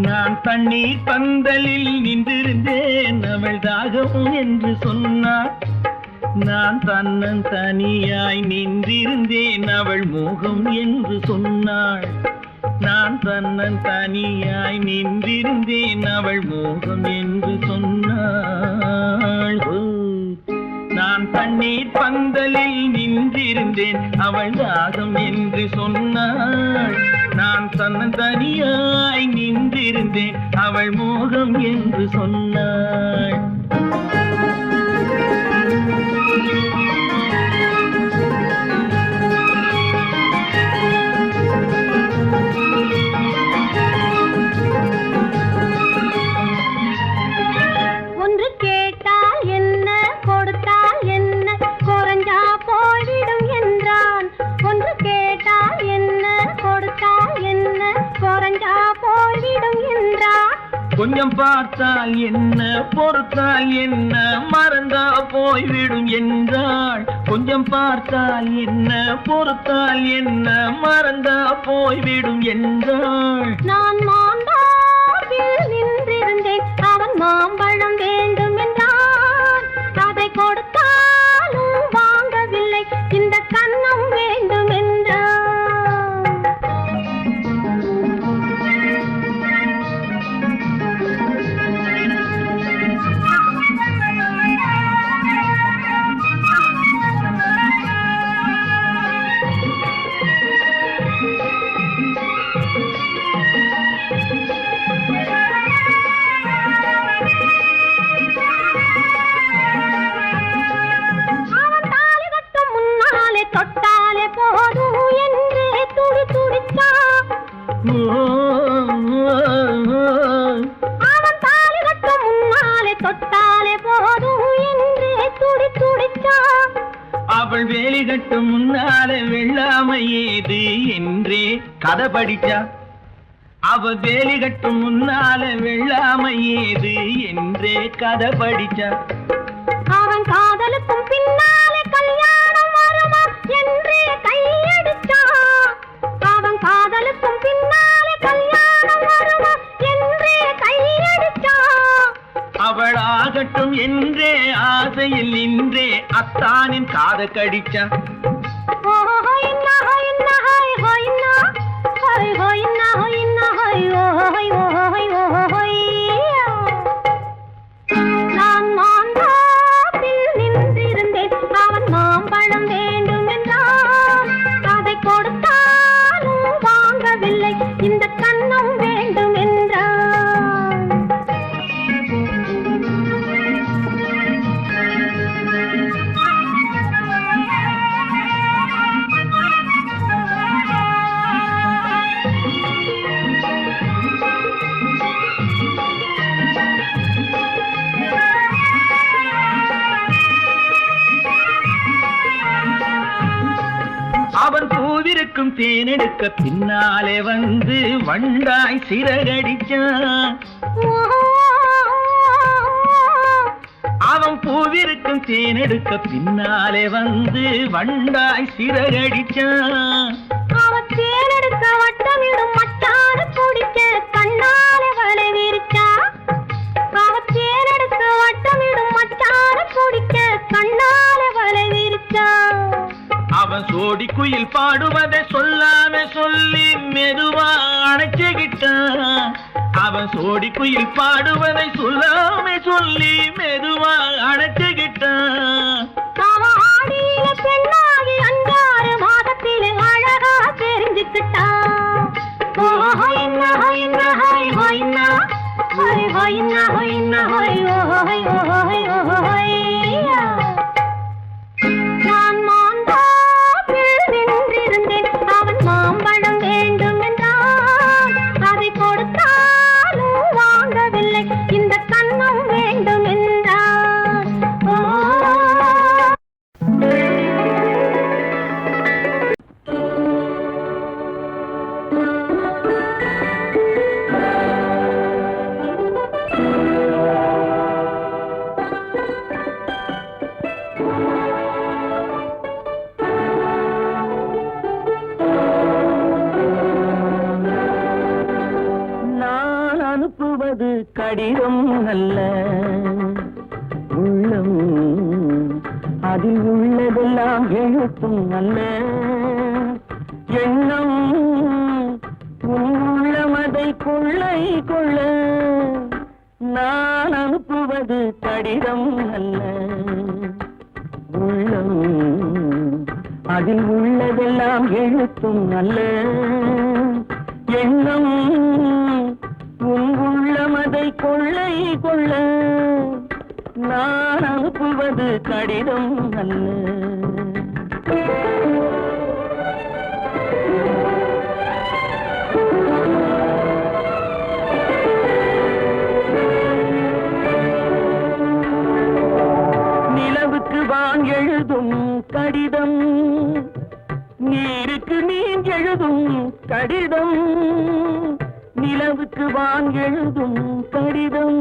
நான் தண்ணீர் பந்தலில் நின்றிருந்தேன் அவள் தாகம் என்று சொன்னாள். நான் தன்னன் தனியாய் நின்றிருந்தேன் அவள் மோகம் என்று சொன்னாள். நான் தன்னன் தனியாய் நின்றிருந்தேன் அவள் மோகம் என்று சொன்னாள். நான் தண்ணீர் பந்தலில் நின்றிருந்தேன் அவள் தாகம் என்று சொன்னாள். நான் தன்னன் தனியாய் நின்றிருந்தேன் அவள் மோகம் என்று சொன்னாள். கொஞ்சம் பார்த்தால் என்ன பொறுத்தால் என்ன மறந்தா போய்விடும் என்றாள். கொஞ்சம் பார்த்தால் என்ன பொறுத்தால் என்ன மறந்தா போய்விடும் என்றாள். நான் மாந்தாவில் நின்றிருந்தேன் அவன் மாம்பழம் வேண்டும் என்றான். அதை கொடுத்தாலும் வாங்கவில்லை இந்த கன்னம் வேண்டும் என்றான். தொட்டாலே போதும் என்றே துடி துடிச்சா. அவன் தாலி கட்டும் முன்னாலே தொட்டாலே போதும் என்றே துடி துடிச்சா. அவள் வேலி கட்டும் முன்னாலே வெள்ளாமை ஏது என்றே கதை படிச்சா. அவள் வேலி கட்டும் முன்னாலே வெள்ளாமை ஏது என்றே கதை படிச்சா. அவன் காதலுக்கும் பின்னாலே கல்யாணம் வருமா என்றே கையடிச்சா. அவன் காதலுக்கும் பின்னாலே கல்யாணம் வருமா என்றே கையடிச்சா. அவள் ஆகட்டும் என்றே ஆசையில் நின்றே அத்தானின் காத கடிச்சா. இந்த கன்னம் வேண்டும் என்றான். அவன் பூவிருக்கும் தேனெடுக்க பின்னாலே வந்து வண்டாய் சிறகடிச்சான். அவன் பூவிருக்கும் தேனெடுக்க பின்னாலே வந்து வண்டாய் சிறகடிச்சான். அவன் தேனெடுக்க வட்டமிடும் மட்டான குடிக்க கண்ணாலே வலை விரிச்சா. அவன் தேனெடுக்க வட்டமிடும் மட்டான குடிக்க கண்ணாலே வலை விரிச்சா. அவன் சோடி குயில் பாடுவதை சொல்லாம சொல்லி மெதுவா அணைச்சுக்கிட்டான். அவன் சோடி குயில் பாடுவதை சொல்லாம சொல்லி மெதுவா அணைச்சுக்கிட்டான். ஆடியில பெண்ணாகி 5-6 மாதத்திலே அழகா தெரிஞ்சுக்கிட்டான். நான் மாந்தாவில் நின்றிருந்தேன் அவன் மாம்பழம் வேண்டும் என்றான். அதை கொடுத்தாலும் வாங்கவில்லை இந்த கன்னம் வேண்டும் என்றான். கடிதம் அல்ல உள்ளம் அதில் உள்ளதெல்லாம் எழுத்தும் அல்ல எண்ணம் உன் உள்ளம் அதை கொள்ளை கொள்ள நான் அனுப்புவது கடிதம் அல்ல உள்ளம் அதில் உள்ளதெல்லாம் எழுத்தும் அல்ல எண்ணம் உன் உள்ளம் அதை கொள்ளை கொள்ள நான் அனுப்புவது கடிதம் அல்ல வான் எழுதும் கடிதம் நீருக்கு நீர் எழுதும் கடிதம் நிலவுக்கு வான் எழுதும் கடிதம்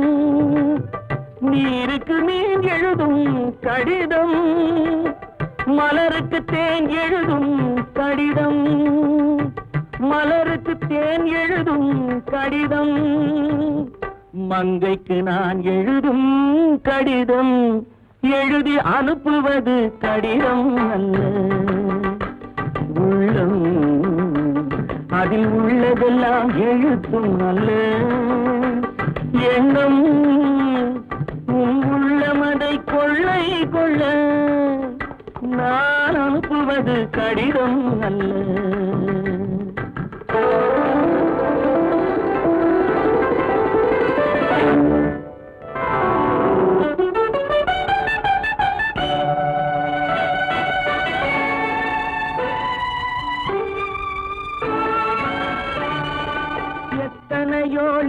நீருக்கு நீர் எழுதும் கடிதம் மலருக்கு தேன் எழுதும் கடிதம் மலருக்கு தேன் எழுதும் கடிதம் மங்கைக்கு நான் எழுதும் கடிதம் எழுதி அனுப்புவது கடிதம் அல்ல உள்ளம் அதில் உள்ளதெல்லாம் எழுத்தும் அல்ல எண்ணம் உன் உள்ளம் அதை கொள்ளை கொள்ள நான் அனுப்புவது கடிதம் அல்ல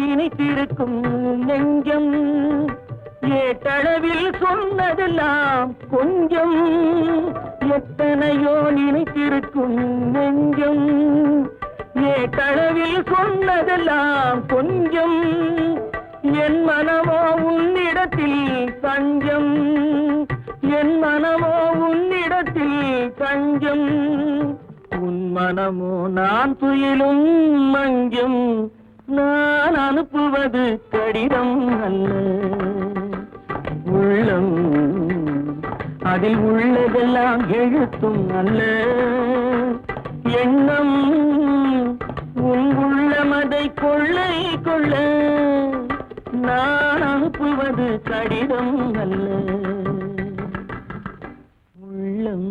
இணைத்திருக்கும் நெஞ்சம் ஏட்டளவில் சொன்னதெல்லாம் கொஞ்சம் எத்தனையோ நினைத்திருக்கும் நெஞ்சம் ஏட்டளவில் சொன்னதெல்லாம் கொஞ்சம் என் மனமோ உன்னிடத்தில் தஞ்சம் என் மனமோ உன்னிடத்தில் தஞ்சம் உன் மனமோ நான் துயிலும் மஞ்சம் நான் அனுப்புவது கடிதம் அல்ல உள்ளம் அதில் உள்ளதெல்லாம் எழுத்தும் அல்ல எண்ணம் உன் உள்ளம் அதை கொள்ளை கொள்ள நான் அனுப்புவது கடிதம் அல்ல உள்ளம்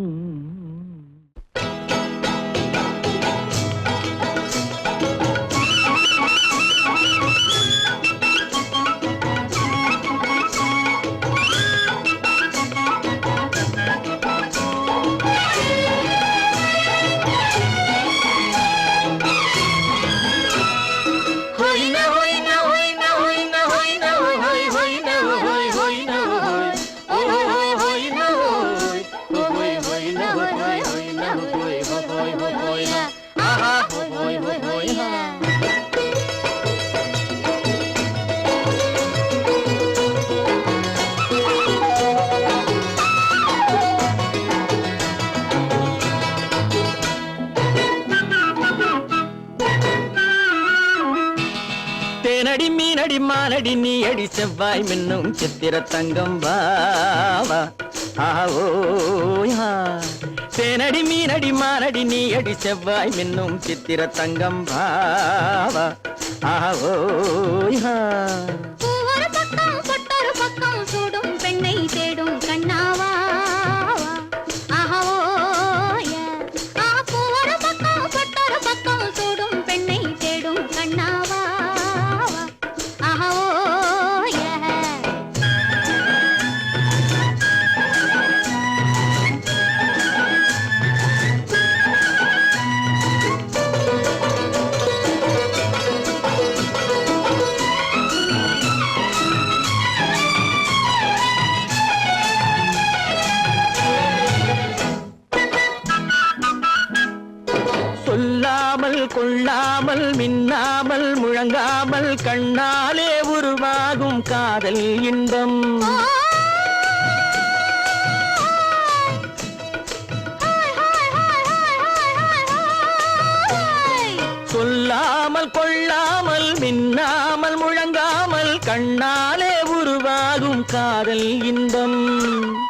தேனடி மீனடி மானடி நீ அடி செவ்வாய் மின்னும் சித்திர தங்கம் வாவா ஆவோயா தேனடி மீனடி மானடி நீ அடி செவ்வாய் மின்னும் சித்திர தங்கம் வாவா ஆவோயா ஒரு பக்கம் பொட்டொரு பக்கம் சூடும் பெண்ணை தேடும் கண்ணாவா ஒரு பக்கம் பொட்டொரு பக்கம் சூடும் பெண்ணை தேடும் கண்ணாவா கொள்ளாமல் மின்னாமல் முழங்காமல் கண்ணாலே உருவாகும் காதல் இன்பம் சொல்லாமல் கொள்ளாமல் மின்னாமல் முழங்காமல் கண்ணா இன்பம்.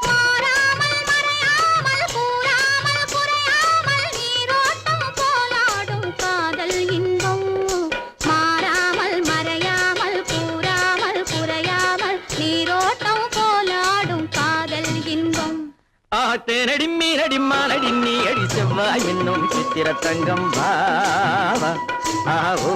மாறாமல் மறையாமல் கூறாமல் குறையாமல் நீரோட்டம் போலாடும் காதல் இன்பம். மாறாமல் மறையாமல் கூறாமல் குறையாமல் நீரோட்டம் போலாடும் காதல் இன்பம். தேனடி மீனடி மானடி நீ அடி செவ்வாய் என்னும் சித்திர தங்கம் பாவா. ஆஹோ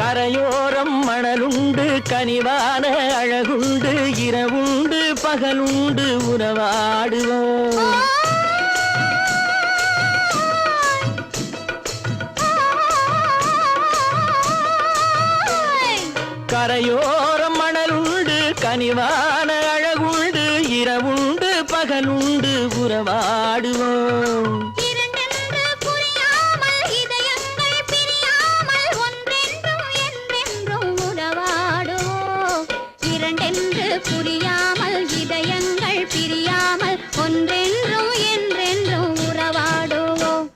கரையோரம் மணலுண்டு கனிவான அழகுண்டு இரவுண்டு பகலுண்டு உறவாடுவோம். கரையோரம் மணலுண்டு கனிவான அழகுண்டு இரவுண்டு பகலுண்டு உறவாடுவோம். புரியாமல் இதயங்கள் பிரியாமல் ஒன்றென்றும் என்றென்றும் உறவாடுவோம்.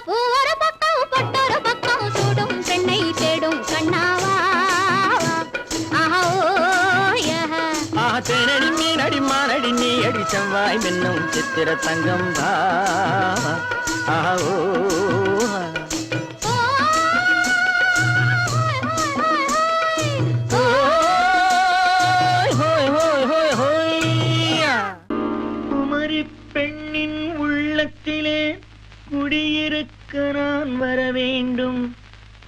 பூவொரு பக்கம் பொட்டொரு பக்கம் சுடும் பெண்ணை தேடும் கண்ணாவா. தேனடி மீனடி மானடி நீ அடி செவ்வாய் மின்னும் சித்திர தங்கம் பாவா. ஆஹோ பெண்ணின் உள்ளத்திலே குடியிருக்க நான் வர வேண்டும்.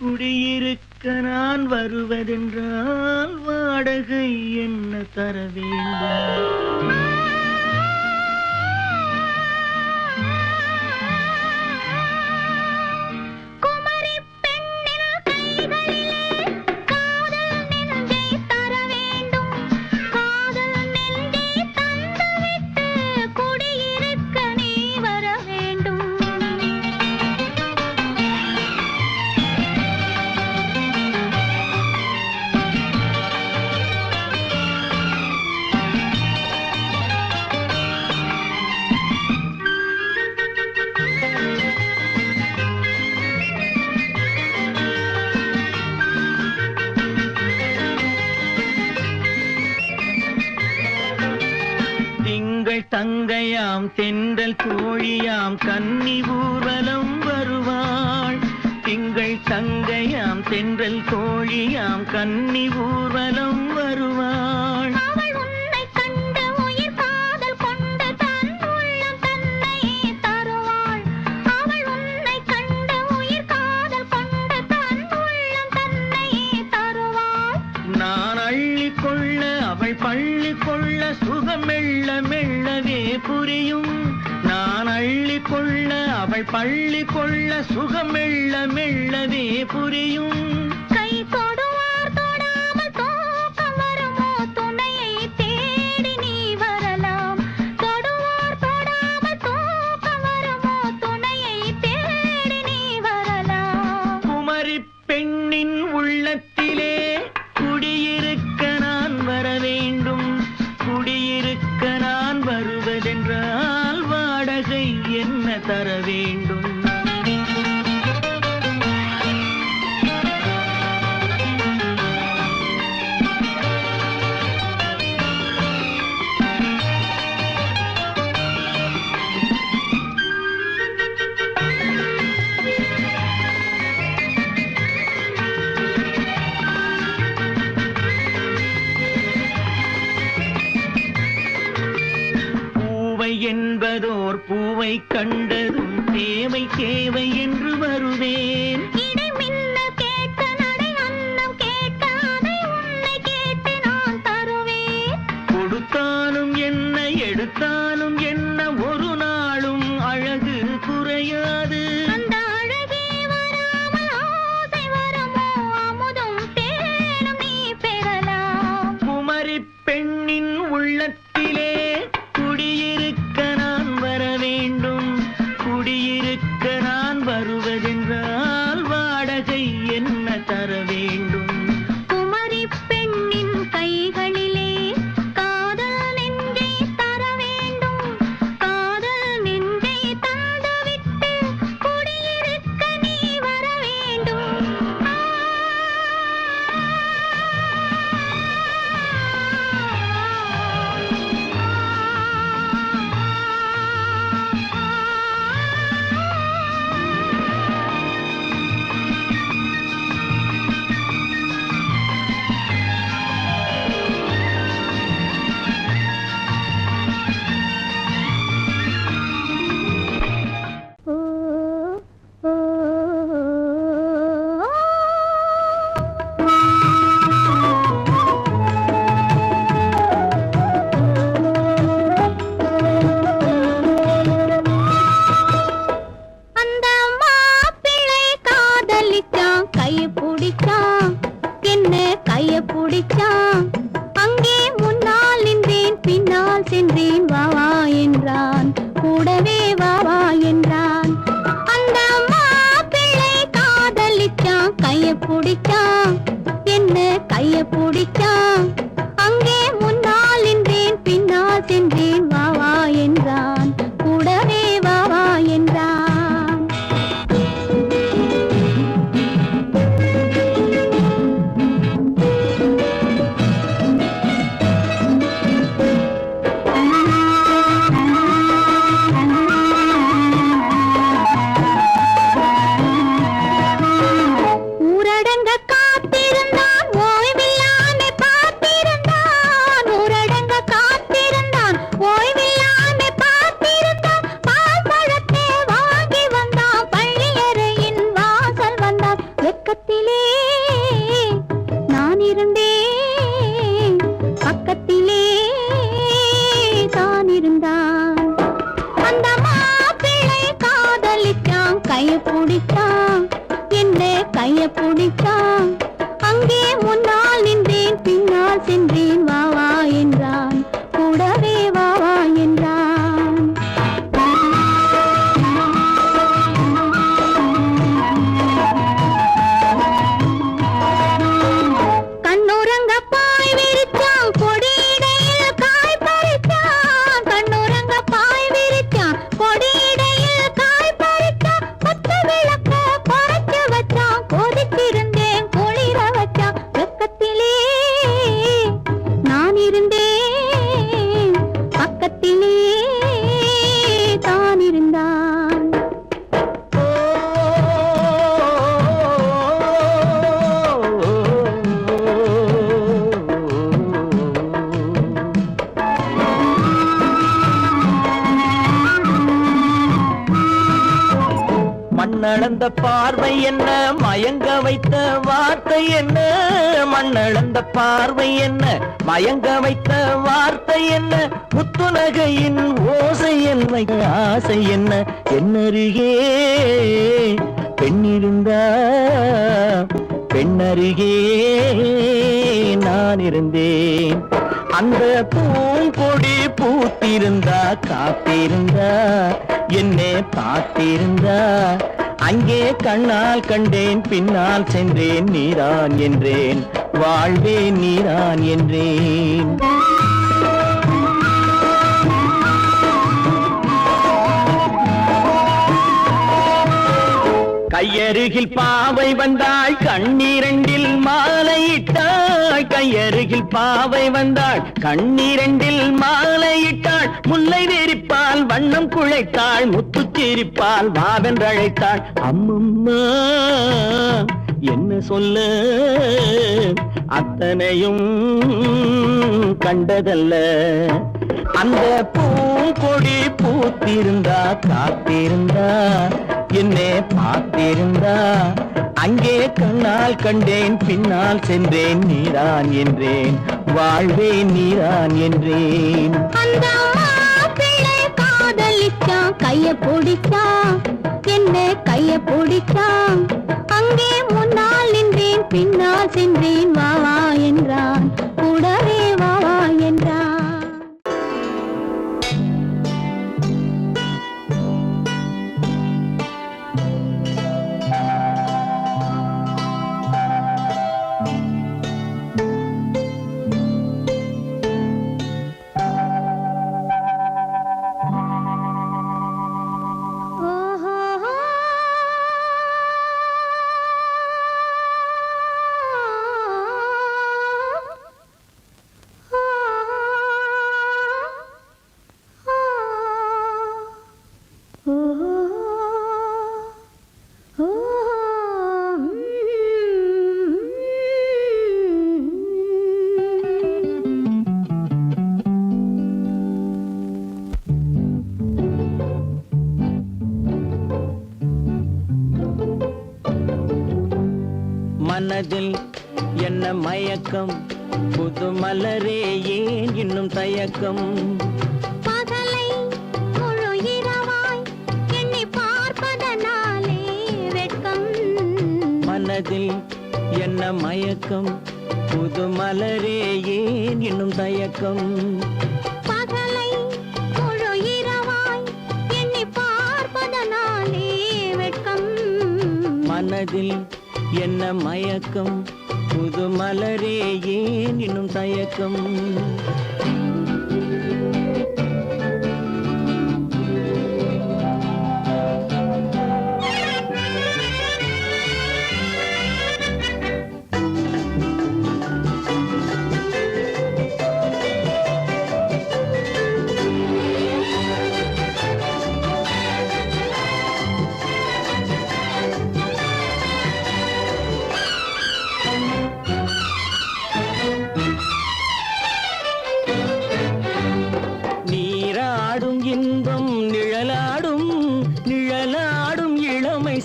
குடியிருக்க நான் வருவதென்றால் வாடகை என்ன தர வேண்டும்? தங்கையாம் தென்றல் தோழியாம் கன்னி ஊர்வலம் வருவாள். திங்கள் தங்கையாம் தென்றல் தோழியாம் கன்னி ஊர்வலம் வருவாள். அவள் உன்னை கண்டு உயிர் காதல் கொண்டு தன் உள்ளம் தன்னையே தருவாள். அவள் உன்னை கண்டு உயிர் காதல் கொண்டு தன் உள்ளம் தன்னையே தருவாள். நான் அள்ளி கொள்ள அவள் பள்ளி கொள்ள சுகம் மெல்ல மெல்லவே புரியும். நான் அள்ளி கொள்ள அவள் பள்ளி கொள்ள சுகம் மெல்ல மெல்லவே புரியும். கை தொடுவார் தொடாமல் தூக்கம் வருமோ துணையை தேடி நீ வரலாம். தொடுவார் தொடாமல் தூக்கம் வருமோ துணையை தேடி நீ வரலாம். குமரி பெண்ணின் உள்ளத்திலே குடியிருக்க நான் வர வேண்டும். குடியிருக்க நான் வருவதென்றால் வாடகை என்ன தர வேண்டும்? என்பதோர் பூவை கண்டதும் தேவை தேவை என்று வருவேன். இடை மின்ன கேட்க நடை அன்னம் கேட்க அதை உன்னை கேட்டு நான் தருவேன். கொடுத்தாலும் என்ன எடுத்தாலும் என்ன ஒரு நாளும் அழகு குறையாது. அந்த அழகே வராமல் ஆசை வருமோ அமுதும் தேனும் நீ பெறலாம். குமரி பெண்ணின் உள்ளத்திலே குடியிருக்க நான் வர வேண்டும். குடியிருக்க நான் வருவதென்றால் பிடிச்சான், என்ன கைய பிடிச்சான். அங்கே முன்னால் நின்றேன், பின்னால் சென்றேன். வா வா என்றான், கூடவே வா வா என்றான். அந்த மாப்பிள்ளை காதலிச்சான், கைய பிடிச்சான், என்ன கைய பிடிச்சான். அங்கே முன்னால் நின்றேன், பின்னால் சென்றேன். வா வா என்றான், கூடவே வா வா என்றான். ஊரடங்க காத்திருந்தான், ஓய்வில்லாமே பார்த்திருந்தான். ஊரடங்க காத்திருந்தான், ஓய்வில்லாமே பார்த்திருந்தான். பால் பழத்தை வாங்கி வந்தான், பள்ளியறையின் வாசல் வந்தான். வெக்கத்திலே நான் இருந்தேன், பக்கத்திலே தான் இருந்தான். அந்த மாப்பிள்ளை காதலிச்சான், கைய பிடிச்சான், என்ன கைய பிடிச்சான். அங்கே முன்னால் நின்றேன், பின்னால் சென்றேன். வா வா என்றான், கூடவே வா வா என்றான். கண்ணுறங்க பாய் விரிச்சான், கொடியிடையில் காய் பறிச்சான். கண்ணுறங்க பாய் விரிச்சான், கொடியிடையில் காய் பறிச்சான். கொத்து விளக்க குறைச்சு வச்சான், கொதிச்சிருந்தேன் குளிர வச்சான். வெக்கத்திலே நான் இருந்தேன், பக்கத்திலே தான் இருந்தான். மண்ணளந்த பார்வை என்ன, மயங்க வைத்த வார்த்தை என்ன. மண்ணளந்த பார்வை என்ன, மயங்க வைத்த வார்த்தை என்ன. முத்துநகையின் ஓசை என்ன, ஆசை என்ன. என்னருகே பெண்ணிருந்தா, பெண்ணருகே நான் இருந்தேன். அந்த பூங்கொடி பூத்திருந்தா, காத்திருந்தா, என்னை பார்த்திருந்தா. அங்கே கண்ணால் கண்டேன், பின்னால் சென்றேன். நீரான் என்றேன், வாழ்வே நீரான் என்றேன். கையருகில் பாவை வந்தாள், கண்ணீரண்டில் மாலையிட்டாள். கையருகில் பாவை வந்தாள், கண்ணீரண்டில் மாலையிட்டாள். முல்லை வெறிப்பால் வண்ணம் குழைத்தாள், முத்து சிரிப்பால் வாவென்றழைத்தாள். அம்மம்மா என்ன சொல்ல, அத்தனையும் கண்டதல்ல. அந்த பூங்கொடி பூத்திருந்தா, காத்திருந்தா, என்னை பார்த்திருந்தா. அங்கே கண்ணால் கண்டேன், பின்னால் சென்றேன். நீரான் என்றேன், வாழ்வே நீரான் என்றேன். அந்த மாப்பிள்ளை காதலிச்சான், கைய பிடிச்சான், என்ன கைய பிடிச்சான். அங்கே முன்னால் நின்றேன், பின்னால் சென்றேன். வா வா என்றான், கூடவே வா வா என்றான். மனதில் என்ன மயக்கம், புது மலரே ஏன் இன்னும் தயக்கம். பகலை முழு இரவாய் எண்ணி பார்ப்பதனாலே வெட்கம். மனதில் என்ன மயக்கம் புது மலரே ஏன் இன்னும் தயக்கம் பகலை முழு இரவாய் எண்ணி பார்ப்பதனாலே வெட்கம் மனதில் என்ன மயக்கம் புது மலரே ஏன் இன்னும் தயக்கம்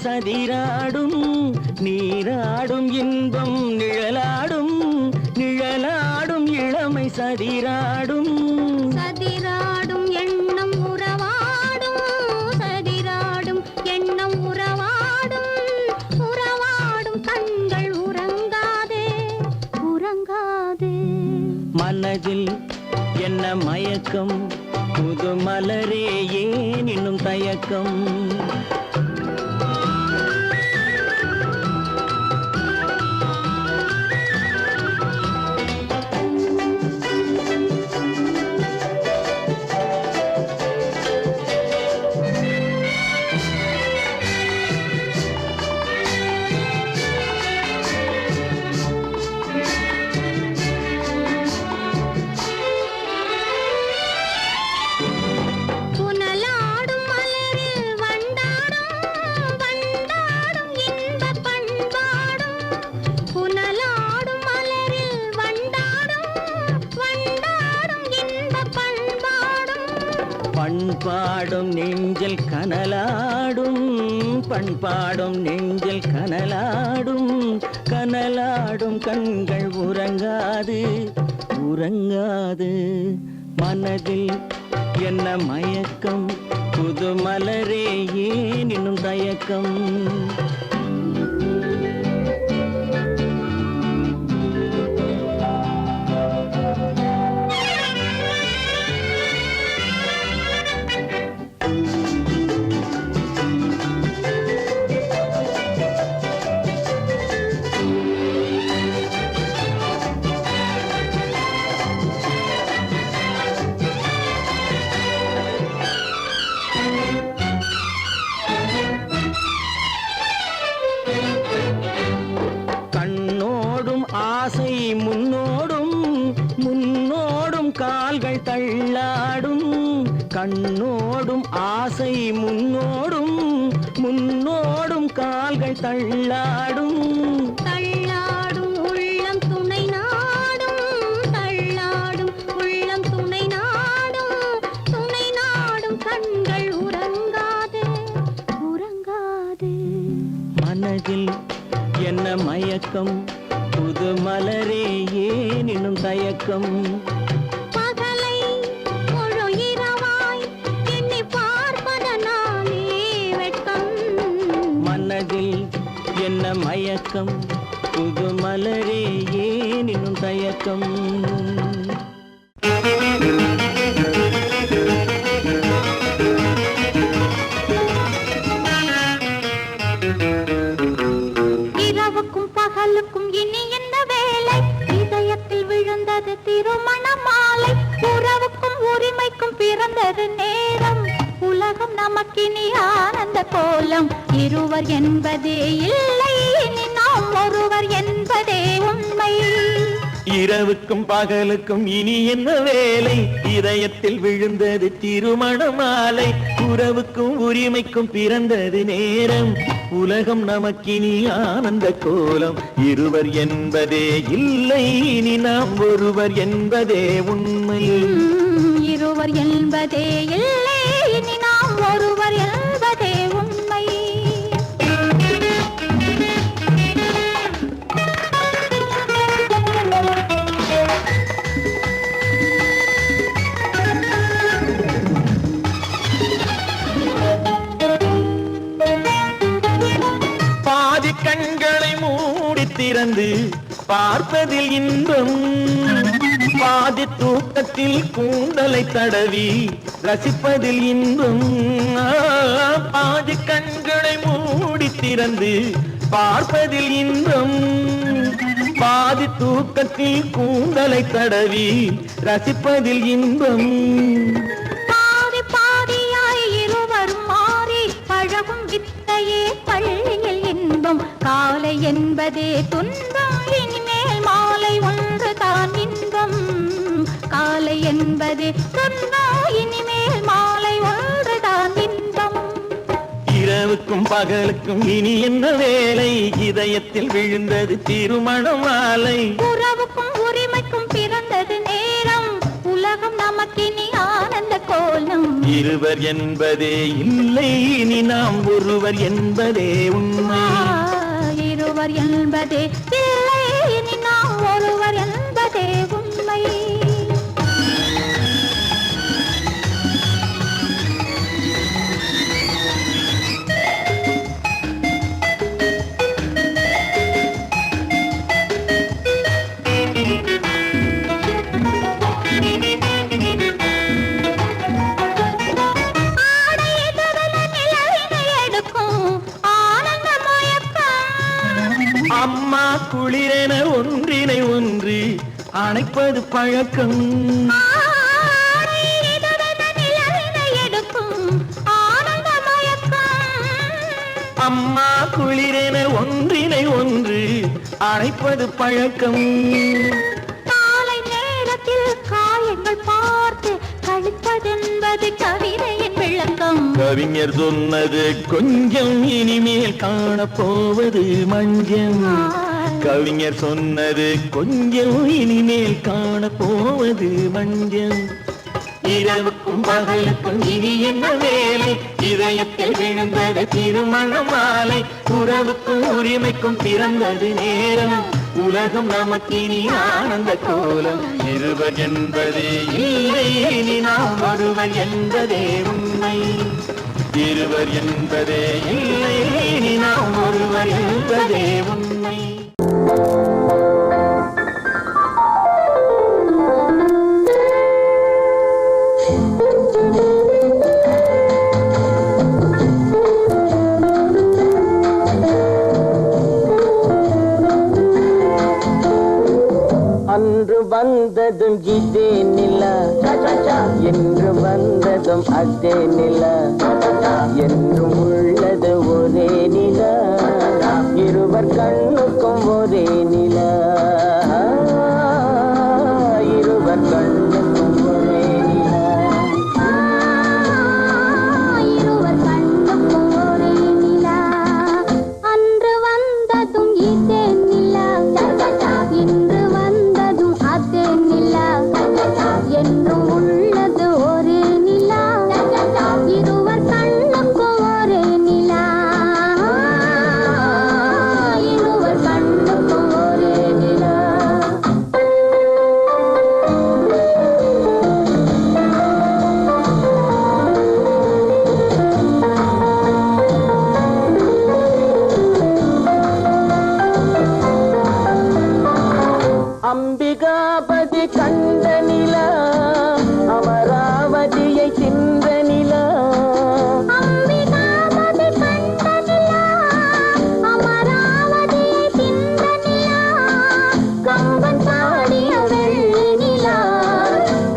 சதிராடும் நீராடும் இன்பம் நிழலாடும் நிழலாடும் இளமை சதிராடும் சதிராடும் எண்ணம் உறவாடும் சதிராடும் எண்ணம் உறவாடும் உறவாடும் கண்கள் உறங்காதே உறங்காதே மனதில் என்ன மயக்கம் புது மலரே ஏன் இன்னும் தயக்கம் பண்பாடும் நெஞ்சில் கனலாடும் பண்பாடும் நெஞ்சில் கனலாடும் கனலாடும் கண்கள் உறங்காது உறங்காது மனதில் என்ன மயக்கம் புது மலரே ஏன் இன்னும் தயக்கம் ஆசை முன்னோடும் முன்னோடும் கால்கள் தள்ளாடும் கண்ணோடும் ஆசை முன்னோடும் முன்னோடும் கால்கள் தள்ளாடும் தள்ளாடும் உள்ளம் துணை நாடும் தள்ளாடும் உள்ளம் துணை நாடும் கண்கள் உறங்காதே உறங்காதே மனதில் என்ன மயக்கம் புது மலரே ஏன் இன்னும் தயக்கம் பகலை முழு இரவாய் எண்ணி பார்ப்பதனாலே வெட்கம் மனதில் என்ன மயக்கம் புது மலரே ஏன் இன்னும் தயக்கம் இரவுக்கும் பகலுக்கும் இனி என்ன வேலை இதயத்தில் விழுந்தது திருமண மாலை உறவுக்கும் உரிமைக்கும் பிறந்தது நேரம் உலகம் நமக்கினி ஆனந்த கோலம் இருவர் என்பதே இல்லை இனி நாம் ஒருவர் என்பதே உண்மை இரவுக்கும் பகலுக்கும் இனி என்ன வேலை இதயத்தில் விழுந்தது திருமண மாலை உறவுக்கும் உரிமைக்கும் பிறந்தது நேரம் உலகம் நமக்கினி ஆனந்த கோலம் இருவர் என்பதே இல்லை இனி நாம் ஒருவர் என்பதே உண்மை இருவர் என்பதே இல்லை இனி நாம் ஒருவர் என்பதே உண்மை கண்களை மூடி மூடி திறந்து பார்ப்பதில் இன்பம் பாதி தூக்கத்தில் கூந்தலை தடவி ரசிப்பதில் இன்பம் பாதி கண்களை மூடி திறந்து பார்ப்பதில் இன்பம் பாதி தூக்கத்தில் கூந்தலை தடவி ரசிப்பதில் இன்பம் பாதி பாதியாய் இருவரும் மாறி பழகும் வித்தையே பள்ளியில் இன்பம் காலை என்பதே துன்பம் இனிமேல் மாலை ஒன்று தான் இன்பம் காலை என்பதே துன்பம் இனிமேல் மாலை ஒன்று தான் இன்பம் இரவுக்கும் பகலுக்கும் இனி என்ன வேலை இதயத்தில் விழுந்தது திருமண மாலை உறவுக்கும் உரிமைக்கும் பிறந்தது நேரம் உலகம் நமக்கினி ஆனந்த கோலம் இருவர் என்பதே இல்லை இனி நாம் ஒருவர் என்பதே உண்மை இருவர் என்பதே இல்லை இனி நாம் ஒருவர் என்பதே உண்மை அம்மா குளிரென ஒன்றினை ஒன்று அணைப்பது பழக்கம் அம்மா குளிரென ஒன்றினை ஒன்று அணைப்பது பழக்கம் காலை நேரத்தில் காயங்கள் பார்த்து கழிப்பதென்பது கவிதையின் விளக்கம் கவிஞர் சொன்னது கொஞ்சம் இனிமேல் காணப்போவது மஞ்சம் கவிஞர் சொன்னது கொஞ்சம் இனிமேல் காணப்போவது மஞ்சம் இரவுக்கும் பகலுக்கும் இனி என்ன வேலை இதயத்தில் விழுந்தது திருமண மாலை உறவுக்கும் உரிமைக்கும் பிறந்தது நேரம் உலகம் நமக்கினி ஆனந்த கோலம் இருவர் என்பதே இல்லை இனி நாம் ஒருவர் என்பதே உண்மை இருவர் என்பதே இல்லை இனி நாம் ஒருவர் என்பதே உண்மை அன்று வந்ததும் இதே நிலா என்று வந்ததும் அதே நிலா என்றும் உள்ளது ஒரே நிலா இருவர் கண்ணுக்கும் ஒரே நிலா இருவர் கண்ணுக்கும் ஒரே நிலா இருவர் கண்ணுக்கும் ஒரே நிலா அன்று வந்ததும் இதே நிலா இன்று வந்ததும் அதே நிலா என்றும் உள்ளது ஒரே நிலா இருவர் கண்ணுக்கும் ஒரே நிலா இருவர் கண்ணுக்கும் ஒரே நிலா அம்பிகாபதி கண்ட நிலா அமராவதியை தின்ற நிலா அம்பிகாபதி கண்ட நிலா அமராவதியை தின்ற நிலா கம்பன் பாடிய வெள்ளி நிலா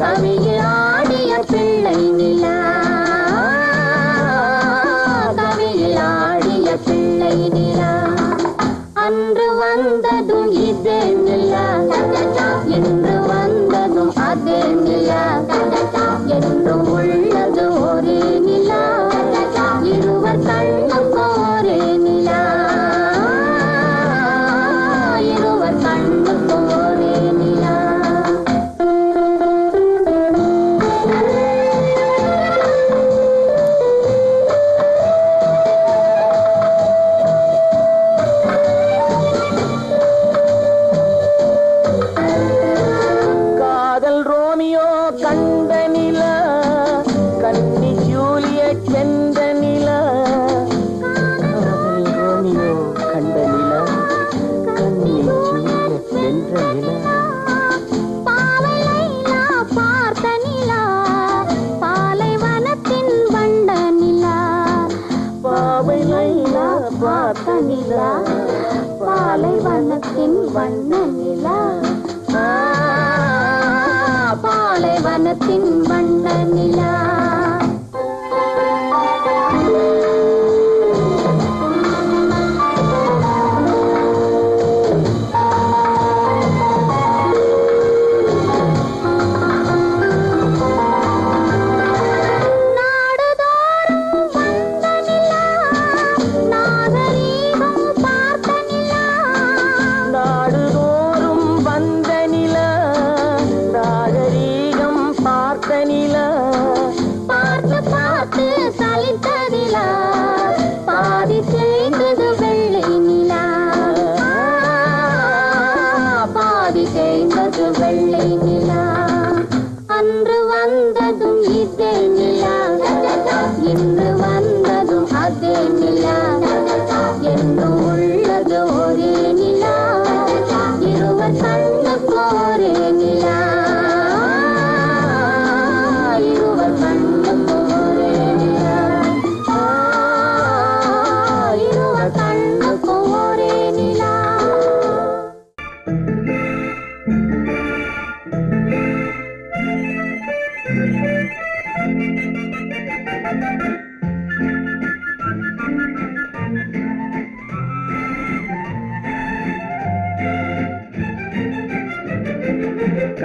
கவியில் ஆடிய பிள்ளை நிலா கவியில் ஆடிய பிள்ளை நிலா அன்று வந்ததும் இதே நிலா என்று வந்ததும் அதே நிலா என்றும் உள்ளது ஒரே நிலா இருவர் கண்ணுக்கும் ஒரே நிலா இருவர் கண்ணுக்கும் ஒரே நிலா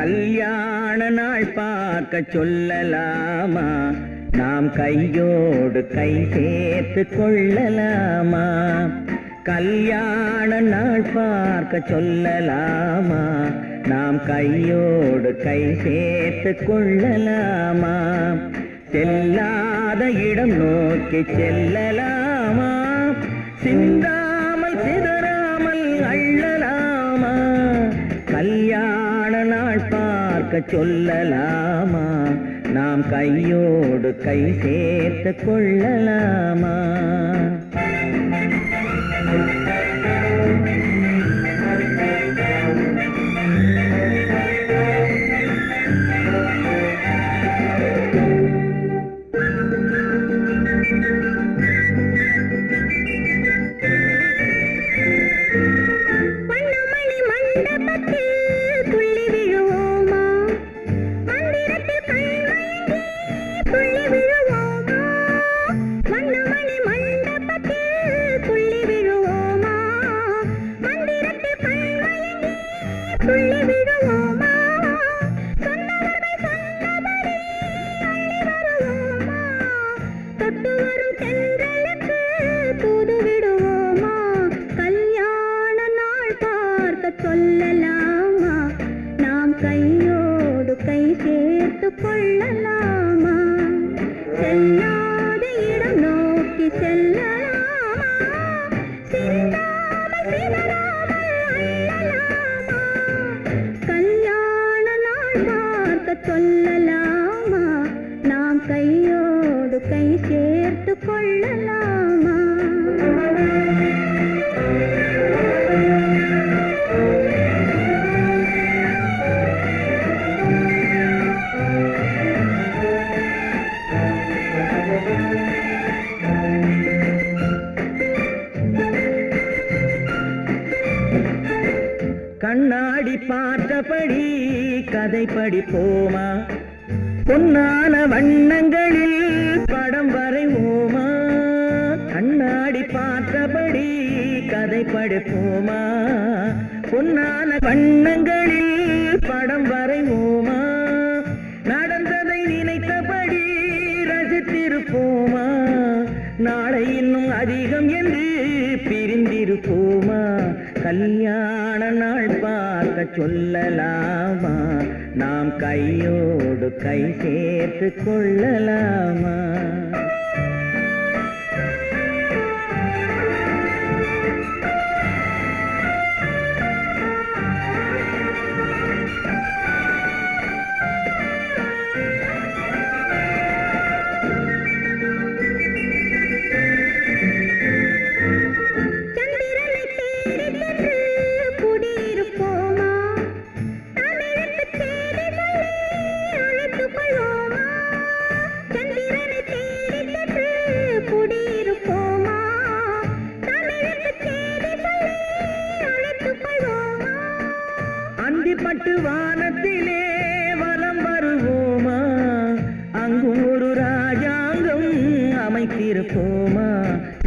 கல்யாண நாள் பார்க்க சொல்லலாமா, நாம் கையோடு கை சேர்த்து கொள்ளலாமா. கல்யாண நாள் பார்க்க சொல்லலாமா, நாம் கையோடு கை சேர்த்து கொள்ளலாமா. செல்லாத இடம் நோக்கி செல்லலாமா, சிந்தாமல் சிதறாமல் அள்ளலாமா. கல்யாண நாள் பார்க்க சொல்லலாமா, நாம் கையோடு கை சேர்த்து கொள்ளலாமா. சொல்லலாமா, நாம் கையோடு கை சேர்த்து கொள்ளலாமா. செல்லாத இடம் நோக்கி செல்லலாமா, சிந்தாமல் சிதறாமல் அள்ளலாமா. கல்யாண நாள் பார்க்க சொல்லலாமா, நாம் கையோடு கை சேர்த்து கொள்ளலாமா. கண்ணாடி பார்த்தபடி கதை படிப்போமா, பொன்னான வண்ணங்களில் படம் வரைவோமா. கண்ணாடி பார்த்தபடி கதை படிப்போமா, பொன்னான வண்ணங்களில் படம் வரைவோமா. நடந்ததை நினைத்தபடி ரசித்திருப்போமா, நாளை இன்னும் அதிகம் என்று பிரிந்திருப்போமா. கல்யாண நாள் பார்க்க சொல்லலாமா, நாம் கையோடு கை சேர்த்து கொள்ளலாமா. அந்திப்பட்டு வானத்திலே வலம் வருவோமா, அங்கு ஒரு ராஜாங்கம் அமைத்திருப்போமா.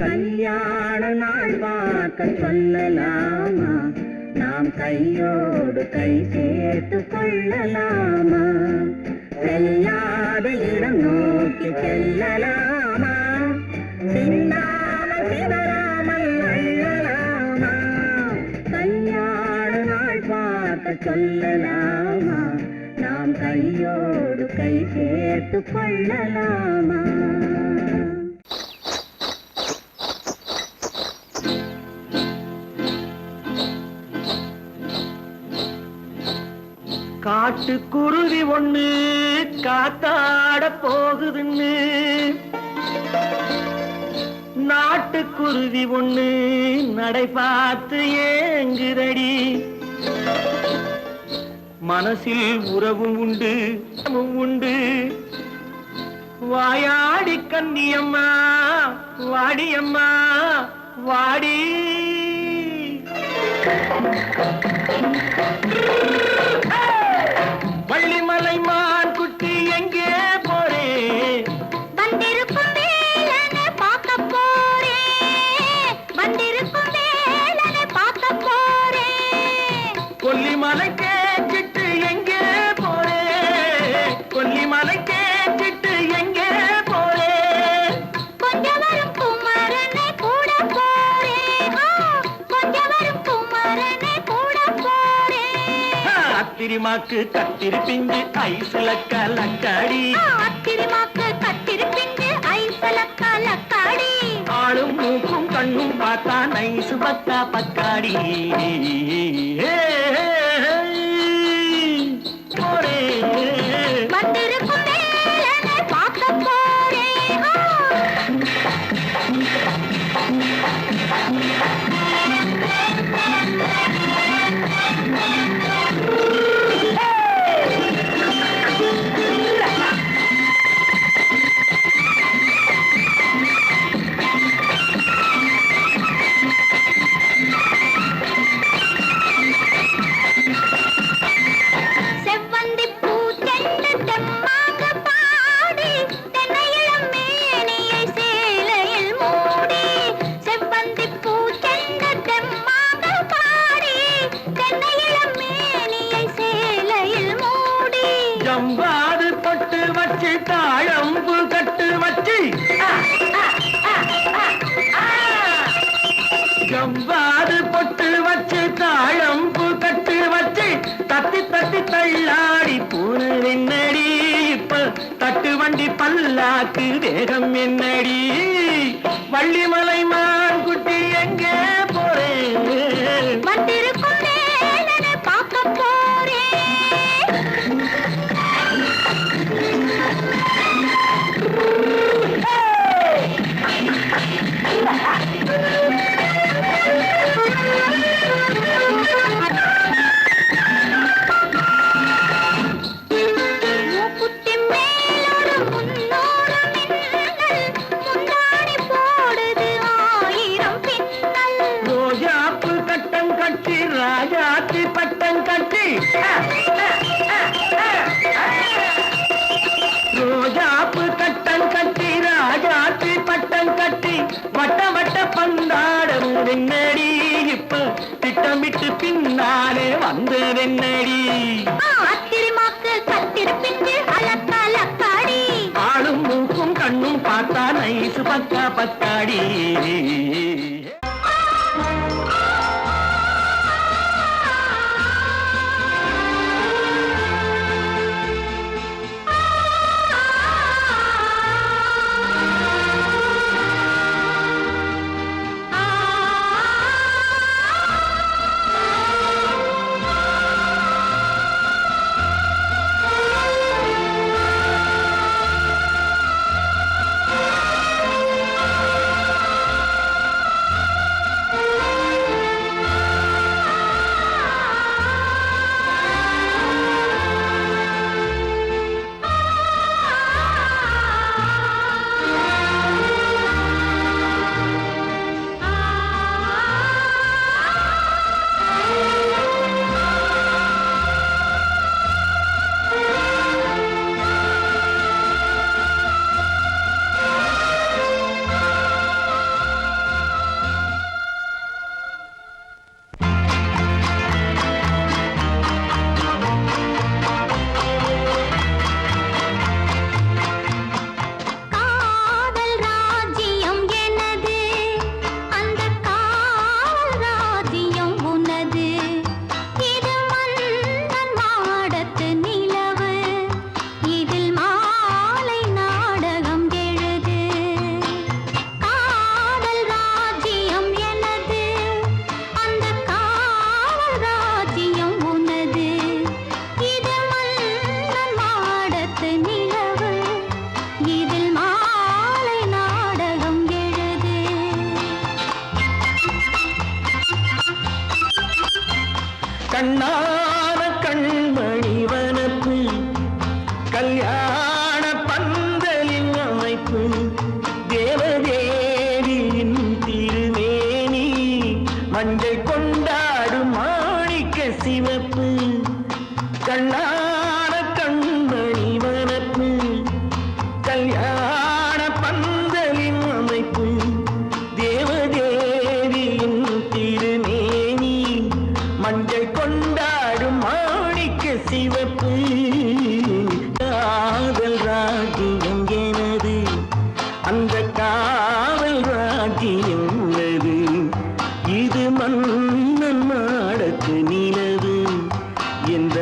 கல்யாண நாள் பார்க்க சொல்லலாமா, நாம் கையோடு கை சேர்த்து கொள்ளலாமா. செல்லாத இடம் நோக்கி செல்லலாமா, சிந்தாமல் சிதறாமல் அள்ளலாமா. கல்யாண நாள் பார்க்க சொல்லலாமா, நாம் கையோடு கை சேர்த்து கொள்ளலாமா. காட்டுக்குருவி ஒண்ணு காத்தாட போகுதுன்னு, நாட்டுக்குருவி ஒண்ணு நடை பார்த்து ஏங்குதடி. மனசில் உறவும் உண்டு உண்டு, வாயாடி கன்னியம்மா வாடியம்மா வாடி. வள்ளிமலை மான் குட்டி எங்கே போறே, வந்திருக்கும் வேலனை பார்க்க போறேன், வந்திருக்கும் வேலனை பார்க்க போறேன். கொல்லிமலை கேட்டு எங்கே ஆத்திரிமாக்கு கத்திருப்பிஞ்சு ஐசுல கலக்காடி ஆத்திரிமாக்கு கத்திருப்பிஞ்சு ஐசுல கலக்காடி ஆளும் மூக்கும் கண்ணும் பார்த்தா நைசு பக்கா பக்காடி போரே வந்திருக்கும் வேலனை பார்க்க போறேன் ஜம்பாது பொட்டு வச்சு தாழம்பு கட்டு வச்சு ஜம்பாது பொட்டு வச்சு தாழம்பு கட்டு வச்சு தத்தி தத்தி தள்ளாடி பூனு என்னடி இப்ப தட்டு வண்டி பல்லாக்கு வேகம் என்னடி வள்ளிமலை மான் குட்டி எங்கே போறேன் வந்திருக்கும் வேலனை பார்க்க போறேன் ரோஜாப்பு கட்டம் கட்டி ராஜாத்தி பட்டம் கட்டி ரோஜாப்பு கட்டம் கட்டி ராஜாத்தி பட்டம் கட்டி வட்ட வட்ட பந்தாடம் வெண்ணடி இப்ப திட்டமிட்டு பின்னாலே வந்து வெண்ணடி ஆத்திரிமாக்கு கத்திருப்பிஞ்சு அலக்காடி ஆளும் மூக்கும் கண்ணும் பார்த்தா நைசு பக்கா பக்காடி கண்ணான கண்மணி வனப்பு கல்யாண பந்தலின் அமைப்பு தேவதேவியின் திருமேனி மஞ்சள் கொண்டாடும் மாணிக்க சிவப்பு கண்ணான கண்மணி வனப்பு கல்யாண பந்தலின் அமைப்பு தேவதேவியின் திருமேனி மஞ்சள் கொண்டாடும் மாணிக்க சிவப்பு காதல் ராஜ்யம் எனது அந்த காவல் ராஜ்யம் உள்ளது இது மன்னன் மாடத்து நிலவு எந்த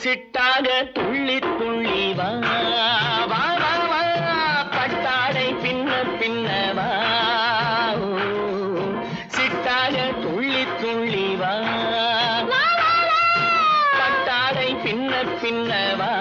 சிட்டாக துள்ளி துள்ளி வா வா வா வா பட்டாடை பின்ன பின்ன வா சிட்டாக துள்ளி துள்ளி வா பட்டாடை பின்ன பின்ன வா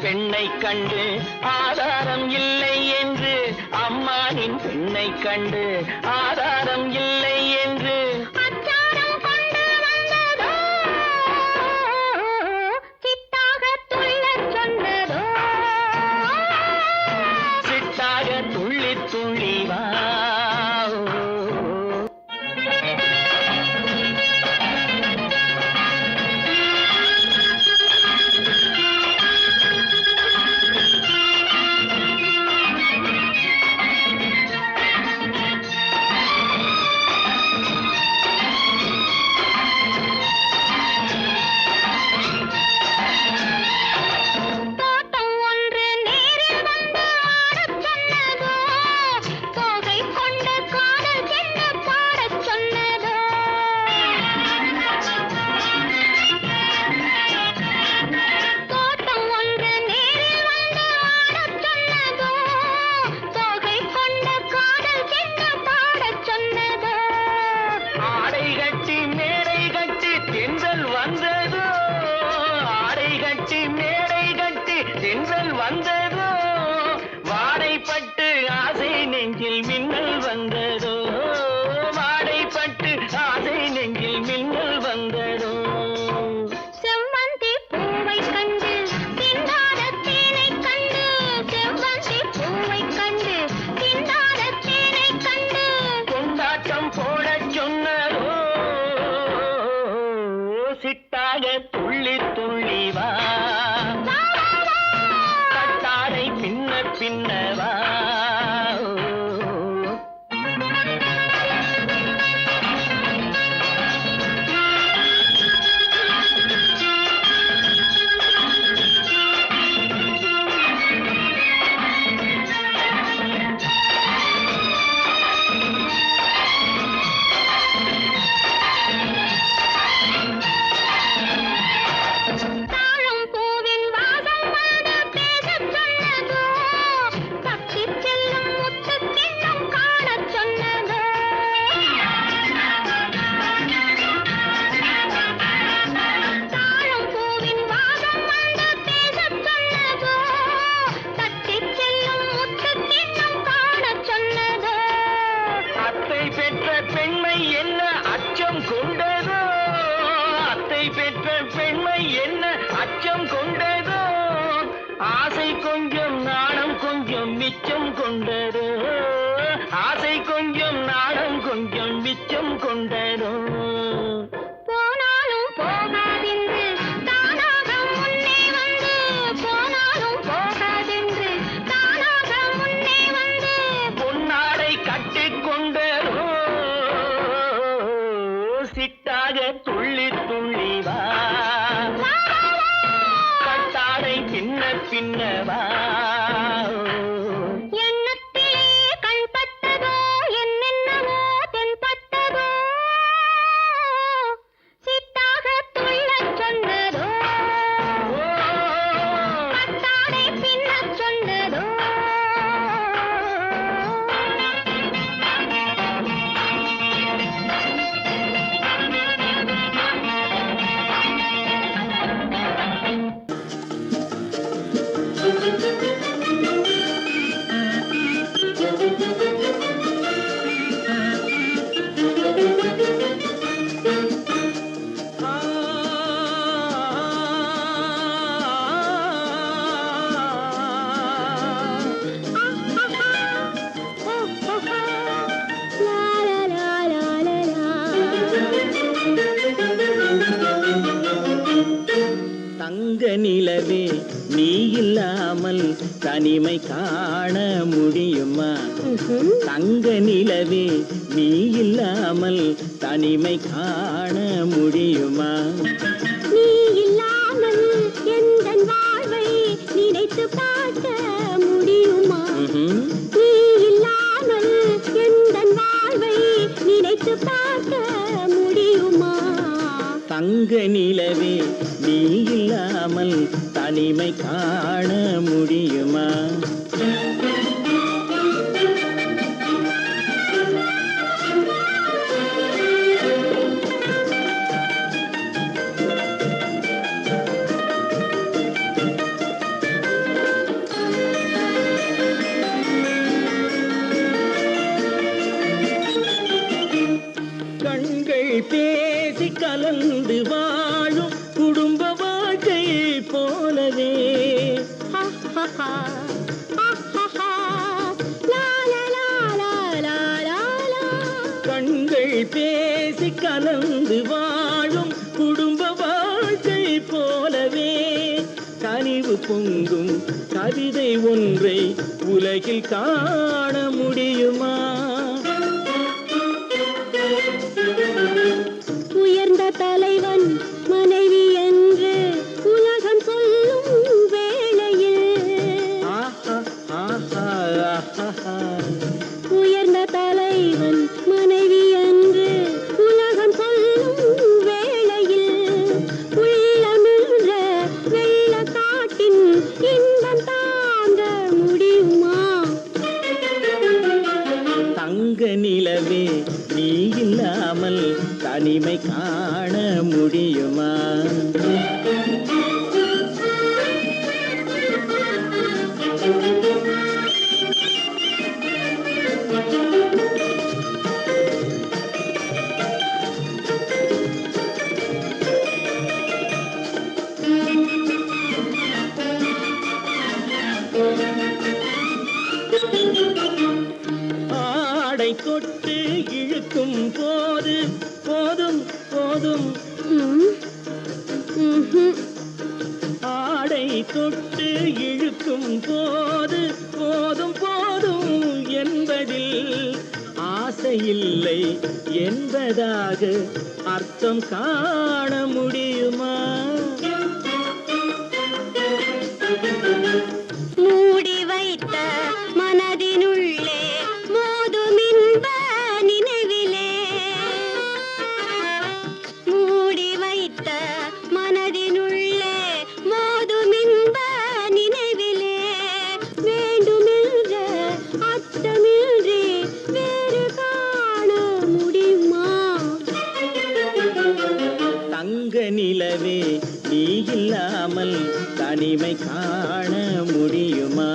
பெண்ணை கண்டு ஆதாரம் இல்லை என்று அம்மானின் பெண்ணை கண்டு ஆதாரம் இல்லை என்று அச்சாரம் கொண்டு வந்ததோ சிட்டாக துள்ளச் சொன்னதோ சிட்டாக துள்ளி துள்ளி வா வந்ததோ வாடைப்பட்டு ஆசை நெஞ்சில் மின்னல் வந்ததோ வாடைப்பட்டு ஆசை நெஞ்சில் மின்னல் வந்ததோ செவ்வந்தி பூவை கண்டு திண்டாட தேனை கண்டு செவ்வந்தி பூவை கண்டு திண்டாட தேனை கண்டு கொண்டாட்டம் போடச் சொன்னதோ சிட்டாக துள்ளி துள்ளி வா பின்னவா அச்சம் கொண்டதோ ஆசை கொஞ்சம் நாணம் கொஞ்சம் மிச்சம் கொண்டதோ ஆசை கொஞ்சம் நாணம் கொஞ்சம் மிச்சம் கொண்டதோ போனாலும் போகாதென்று தானாக முன்னே வந்து போனாலும் போகாதென்று தானாக முன்னே வந்து பொன்னாடை கட்டிக்கொண்டதோ சிட்டாக துள்ளி துள்ளி வா பின்னவா எண்ணத்திலே கண்பட்டதோ என்னென்னவோ தென்பட்டதோ சிட்டாக துள்ளச் சொன்னதோ பட்டாடை பின்னச் சொன்னதோ தங்க நிலவே நீ இல்லாமல் தனிமை காண முடியுமா? தங்க நிலவே நீ இல்லாமல் தனிமை காண முடியுமா? நீ இல்லாமல் எந்தன் வாழ்வை நினைத்து பார்க்க முடியுமா? நீ இல்லாமல் எந்தன் வாழ்வை நினைத்து பார்க்க முடியுமா? தங்க நிலவே நீ இல்லாமல் தனிமை காண முடியுமா? பேசி கலந்து வாழும் குடும்ப வாழ்க்கை போலவே கண்கள் பேசி கலந்து வாழும் குடும்ப வாழ்க்கை போலவே கனிவு பொங்கும் கவிதை ஒன்றை உலகில் காண முடியுமா? உயர்ந்த தலைவன் மனைவி என்று உலகம் சொல்லும் வேளையில் உயர்ந்த தலைவன் மனைவி என்று உலகம் சொல்லும் வேளையில் உள்ளமிழ்ற வெள்ளக்காட்டின் இன்பம் தாங்க முடியுமா? தங்க நிலவே நீ இல்லாமல் தனிமை காண முடியுமா? ஆடை தொட்டு இழுக்கும் போது போதும் போதும் ஆடை தொட்டு இழுக்கும் போது போதும் போதும் என்பதில் ஆசையில்லை என்பதாக அர்த்தம் காண முடியுமா? மூடி வைத்த மனதினுள்ளே மோதும் இன்ப நினைவிலே மூடி வைத்த மனதினுள்ளே மோதும் இன்ப நினைவிலே வேண்டுமென்ற அச்சமின்றி வேறு காண முடியுமா? தங்க நிலவே நீ இல்லாமல் தனிமை காண முடியுமா?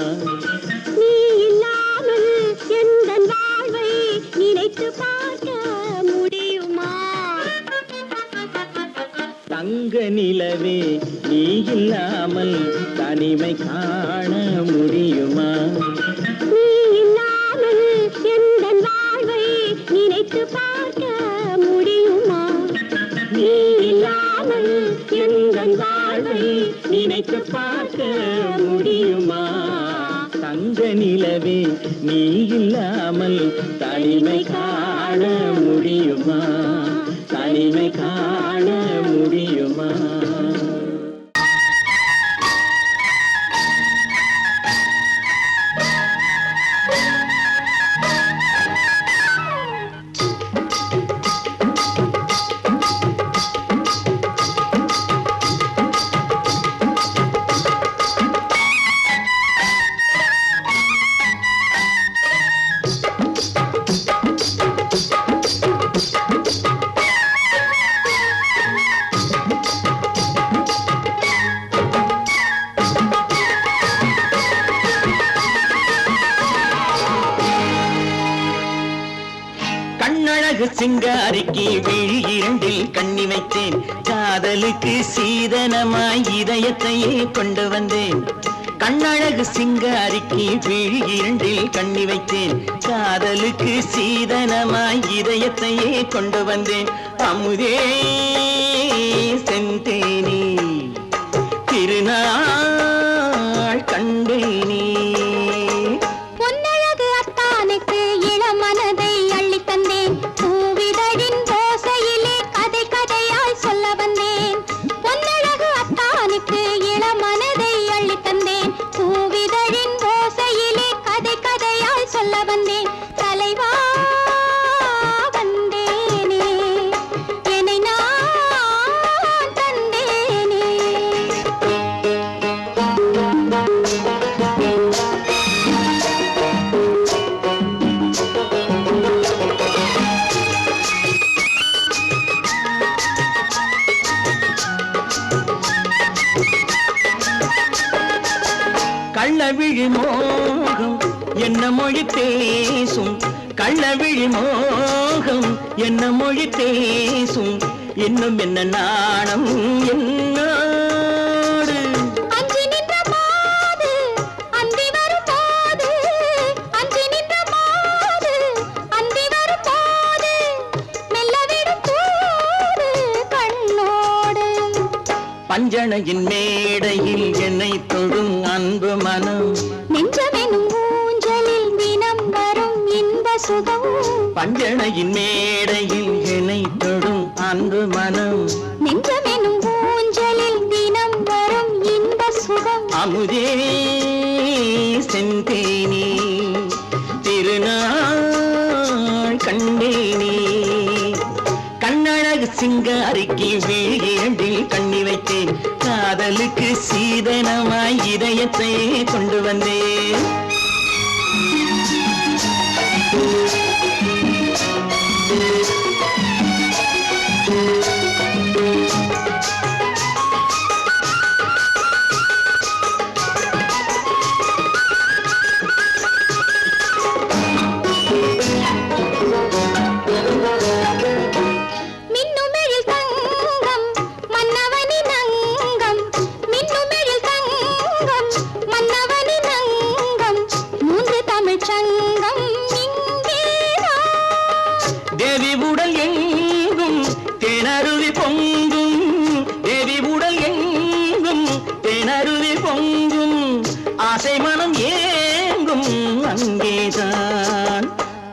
நீ இல்லாமல் எந்தன் வாழ்வை நினைத்து பார்க்க முடியுமா? தங்க நிலவே நீ இல்லாமல் தனிமை காண முடியுமா? நீ இல்லாமல் எந்தன் வாழ்வை நினைத்து பார்க்க முடியுமா? நீ இல்லாமல் எந்தன் வாழ்வை நினைத்து பார்க்க முடியுமா? தங்க நிலவே நீ இல்லாமல் தனிமை காண முடியுமா? தனிமை காண முடியுமா? கண்ணழகு சிங்காரிக்கு விழி இரண்டில் கண்ணி வைத்தேன், காதலுக்கு சீதனமாய் இதயத்தையே கொண்டு வந்தேன். கண்ணழகு சிங்காரிக்கு விழி இரண்டில் கண்ணி வைத்தேன், காதலுக்கு சீதனமாய் இதயத்தையே கொண்டு வந்தேன். அமுதே செந்தேனே திருநாள் கள்ளவிழி மோகம் என்ன மொழி பேசும், கள்ளவிழி மோகம் என்ன மொழி பேசும், இன்னும் என்ன நாணம் என்னோடு. அஞ்சி நின்ற மாது அந்தி வரும் போது, அஞ்சி நின்ற மாது அந்தி வரும் போது, மெல்ல விடும் போது கண்ணோடு. பஞ்சணையின் மேடையில் என்னை தொடும் அன்பு மனம், நெஞ்சமெனும் ஊஞ்சலில் தினம் வரும் இன்ப சுகம். பஞ்சணையின் மேடையில் என்னை தொடும் அன்பு மனம், நெஞ்சமெனும் ஊஞ்சலில் தினம் வரும் இன்ப சுகம். அமுதே செந்தேனே திருநாள் கண்டேனே, கண்ணழகு சிங்காரிக்கு விழியண்டில் கண்ணி வைத்தேன், காதலுக்கு சீதனமாய் இதயத்தை கொண்டு வந்தேன். மின்னுமெழில் தங்கம் மன்னவனின் அங்கம், மின்னுமெழில் தங்கம் மன்னவனின் அங்கம், மூன்று தமிழ்ச் சங்கம் இங்கேதான். தேவி உடல் எங்கும் தேனருவி பொங்கும், தேவி உடல் எங்கும் தேனருவி பொங்கும், ஆசை மனம் ஏங்கும் அங்கேதான்.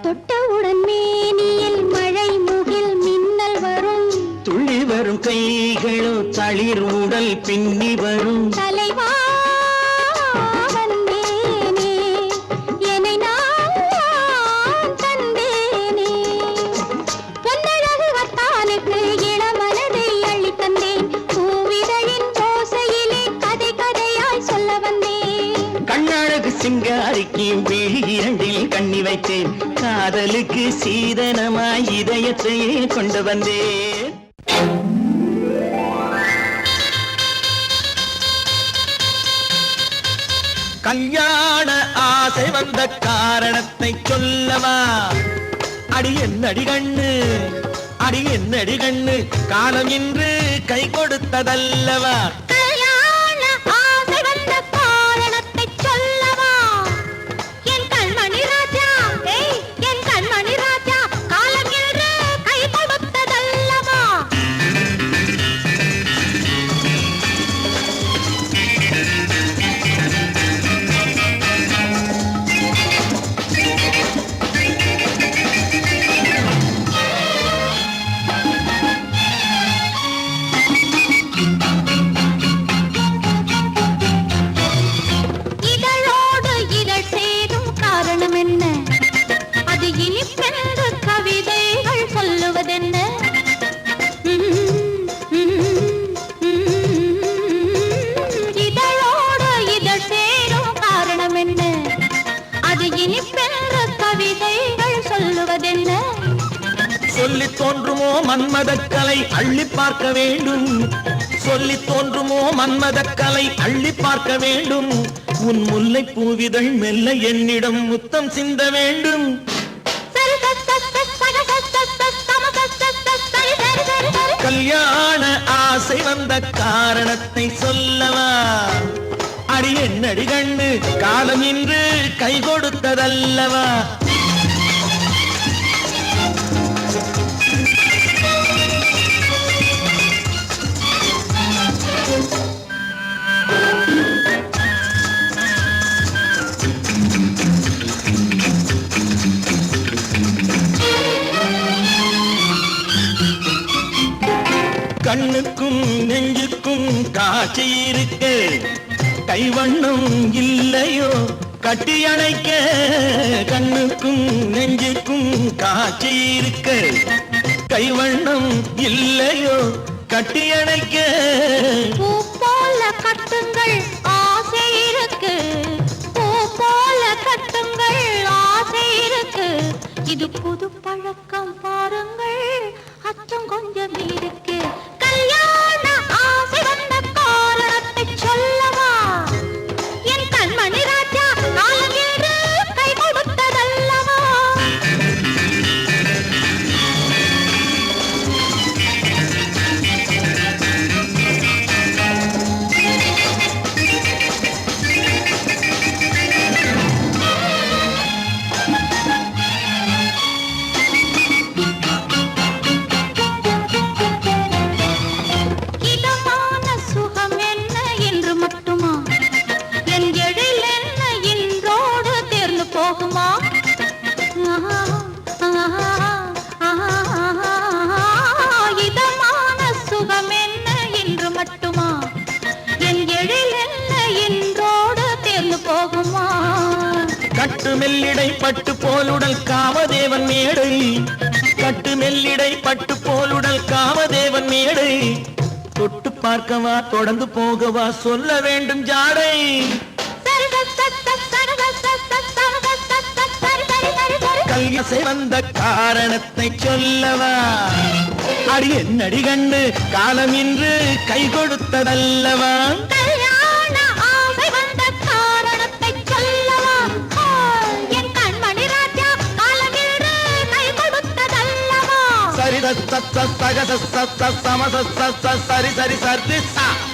தொட்டவுடன் மேனியில் மழை முகில் மின்னல் வரும், துள்ளி வரும் கைகளோ தளிர் உடல் பின்னி வரும். தலைவா வந்தேனே என்னை நான் தந்தேனே, பொன்னழகு வத்தானுக்கு இளமனதை அள்ளித் தந்தேன், பூவிதழின் ஓசையிலே கதை கதையாய் சொல்ல வந்தேன். கண்ணழகு சிங்காரிக்கு விழி இரண்டில் கண்ணி வைத்தேன், காதலுக்கு சீதனமாய் இதயத்தையே கொண்டு வந்தேன். கல்யாண ஆசை வந்த காரணத்தை சொல்லவா, அடி என்னடி கண்ணு, அடி என்னடி கண்ணு, காலம் இன்று கை கொடுத்ததல்லவா. கல்யாண ஆசை வந்த காரணத்தை சொல்லவா, என் கண்மணி ராஜா, என் கண்மணி ராஜா, காலம் என்று கை கொடுத்ததல்லவா. இதழோடு இதழ் சேரும் காரணம் என்ன, அது இனிப்பென்று கவிதைகள் சொல்லுவதென்ன. இதழோடு இதழ் சேரும் காரணம் என்ன, அது இனிப்பென்று கவிதைகள் சொல்லுவதென்ன. சொல்லி தோன்றுமோ மன்மதக்கலை அள்ளி பார்க்க வேண்டும், சொல்லி தோன்றுமோ மன்மதக்கலை அள்ளி பார்க்க வேண்டும், உன் முல்லை பூவிதழ் மெல்ல என்னிடம் முத்தம் சிந்த வேண்டும். கல்யாண ஆசை வந்த காரணத்தை சொல்லவா, அடி என்னடி கண்ணு, காலம் இன்று கை கொடுத்ததல்லவா. கண்ணுக்கும் நெஞ்சுக்கும் காட்சி இருக்கு, கைவண்ணம் இல்லையோ கட்டி அணைக்க. கண்ணுக்கும் நெஞ்சுக்கும் காட்சி இருக்கு, கைவண்ணம் இல்லையோ கட்டி அணைக்க. பூ போல கட்டுங்கள் ஆசை இருக்கு, பூ போல கட்டுங்கள் ஆசை இருக்கு, இது புது பழக்கம் பாருங்கள் அச்சம் கொஞ்சம் இருக்கு. கல்யாண ஆசை வந்த காரணத்தை சொல்லவா, என் கண்மணி சேர்ந்து போகுமா? கட்டு மெல்லிடை பட்டு போலுடல் காமதேவன் மேடை, கட்டு மெல்லிடை பட்டு போலுடல் காமதேவன் மேடை. தொட்டு பார்க்கவா தொடர்ந்து போகவா சொல்ல வேண்டும் ஜாடை. கல்யாசை வந்த காரணத்தை சொல்லவா, அடி என்னடி கண்டு காலம் இன்று கை கொடுத்ததல்லவா. கல்யாண ஆசை வந்த காரணத்தை சொல்லவா, என் கண்மணி ராஜா காலமின்று கை கொடுத்ததல்லவா. சரி சரி சரி சரி சரி